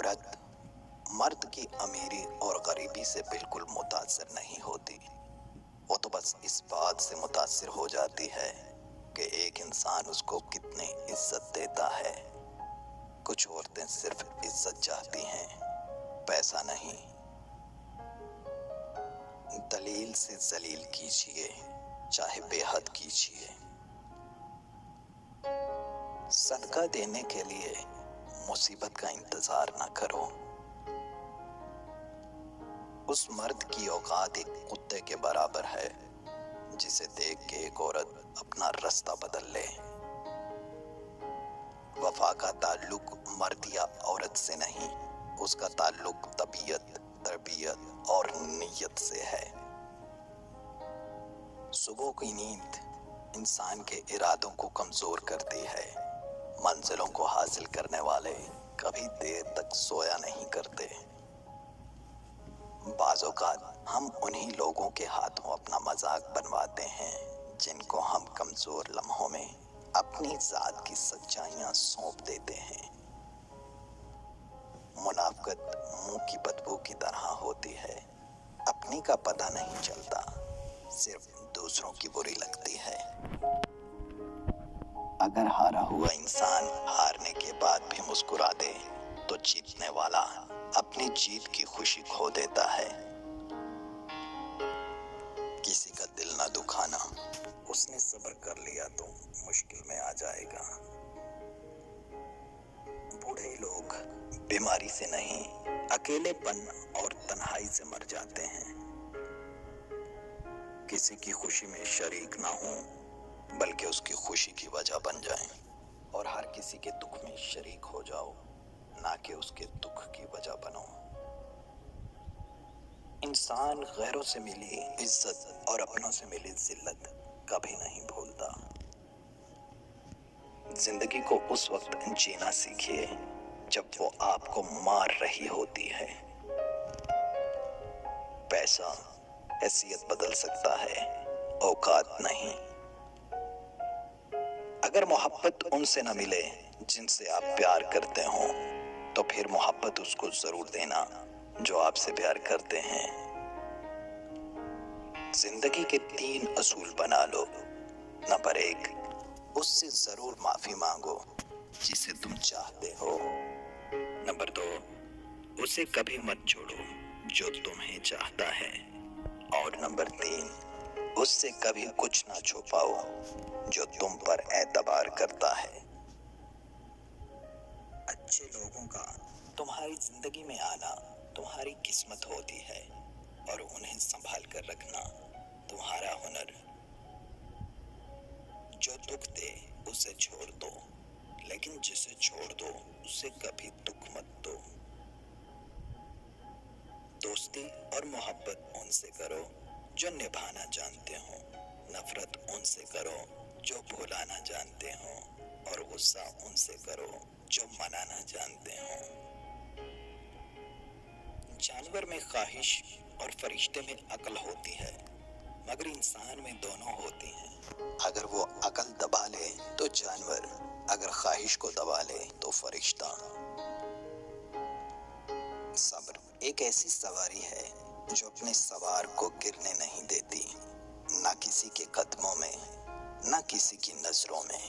عورت مرد کی امیری اور غریبی سے بالکل متاثر نہیں ہوتی. وہ تو بس اس بات سے متاثر ہو جاتی ہے کہ ایک انسان اس کو کتنی عزت دیتا ہے. کچھ عورتیں صرف عزت چاہتی ہیں، پیسہ نہیں. دلیل سے ذلیل کیجیے، چاہے بے حد کیجیے. صدقہ دینے کے لیے مصیبت کا انتظار نہ کرو. اس مرد کی اوقات ایک کتے کے برابر ہے جسے دیکھ کے ایک عورت اپنا رستہ بدل لے. وفا کا تعلق مرد یا عورت سے نہیں، اس کا تعلق طبیعت، تربیت اور نیت سے ہے. صبح کی نیند انسان کے ارادوں کو کمزور کرتی ہے. منزلوں کو حاصل کرنے والے کبھی دیر تک سویا نہیں کرتے. بعض اوقات ہم انہی لوگوں کے ہاتھوں اپنا مذاق بنواتے ہیں جن کو ہم کمزور لمحوں میں اپنی ذات کی سچائیاں سونپ دیتے ہیں. منافقت منہ کی بدبو کی طرح ہوتی ہے، اپنی کا پتہ نہیں چلتا، صرف دوسروں کی بری لگتی ہے. اگر ہارا ہوا انسان ہارنے کے بعد بھی مسکرا دے تو جیتنے والا اپنی جیت کی خوشی کھو دیتا ہے. کسی کا دل نہ دکھانا، اس نے صبر کر لیا تو مشکل میں آ جائے گا. بوڑھے لوگ بیماری سے نہیں، اکیلے پن اور تنہائی سے مر جاتے ہیں. کسی کی خوشی میں شریک نہ ہوں بلکہ اس کی خوشی کی وجہ بن جائیں، اور ہر کسی کے دکھ میں شریک ہو جاؤ، نہ کہ اس کے دکھ کی وجہ بنو. انسان غیروں سے ملی عزت اور اپنوں سے ملی ذلت کبھی نہیں بھولتا. زندگی کو اس وقت جینا سیکھیے جب وہ آپ کو مار رہی ہوتی ہے. پیسہ حیثیت بدل سکتا ہے، اوقات نہیں. اگر محبت ان سے نہ ملے جن سے آپ پیار کرتے ہوں تو پھر محبت اس کو ضرور دینا جو آپ سے پیار کرتے ہیں. زندگی کے 3 اصول بنا لو. نمبر 1، اس سے ضرور معافی مانگو جسے تم چاہتے ہو. نمبر 2، اسے کبھی مت چھوڑو جو تمہیں چاہتا ہے. اور نمبر 3، اس سے کبھی کچھ نہ چھپاؤ جو تم پر اعتبار کرتا ہے. اچھے لوگوں کا تمہاری زندگی میں آنا تمہاری قسمت ہوتی ہے اور انہیں سنبھال کر رکھنا تمہارا ہنر. جو دکھ دے اسے چھوڑ دو، لیکن جسے چھوڑ دو اسے کبھی دکھ مت دو. دوستی اور محبت ان سے کرو جو نبھانا جانتے ہوں. نفرت ان سے کرو جو بھلانا جانتے ہوں، اور غصہ ان سے کرو جو منانا جانتے ہوں. جانور میں خواہش اور فرشتے میں عقل ہوتی ہے، مگر انسان میں دونوں ہوتی ہیں. اگر وہ عقل دبا لے تو جانور، اگر خواہش کو دبا لے تو فرشتہ. صبر ایک ایسی سواری ہے جو اپنے سوار کو گرنے نہیں دیتی، نہ کسی کے قدموں میں، نہ کسی کی نظروں میں.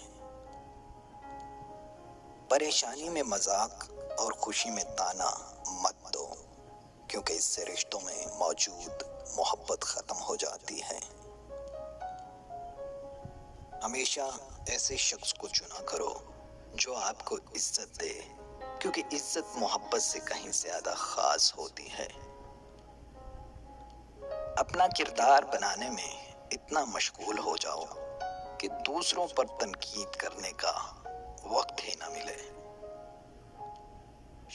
پریشانی میں مذاق اور خوشی میں طعنہ مت دو، کیونکہ اس سے رشتوں میں موجود محبت ختم ہو جاتی ہے. ہمیشہ ایسے شخص کو چنا کرو جو آپ کو عزت دے، کیونکہ عزت محبت سے کہیں زیادہ خاص ہوتی ہے. اپنا کردار بنانے میں اتنا مشغول ہو جاؤ کہ دوسروں پر تنقید کرنے کا وقت ہی نہ ملے.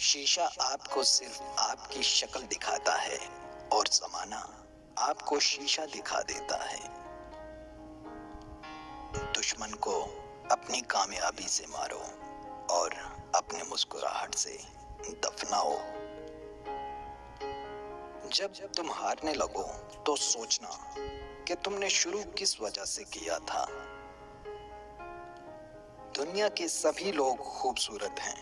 شیشہ آپ کو صرف آپ کی شکل دکھاتا ہے اور زمانہ آپ کو شیشہ دکھا دیتا ہے. دشمن کو اپنی کامیابی سے مارو اور اپنے مسکراہٹ سے دفناؤ. جب تم ہارنے لگو تو سوچنا کہ تم نے شروع کس وجہ سے کیا تھا. دنیا کے سبھی لوگ خوبصورت ہیں،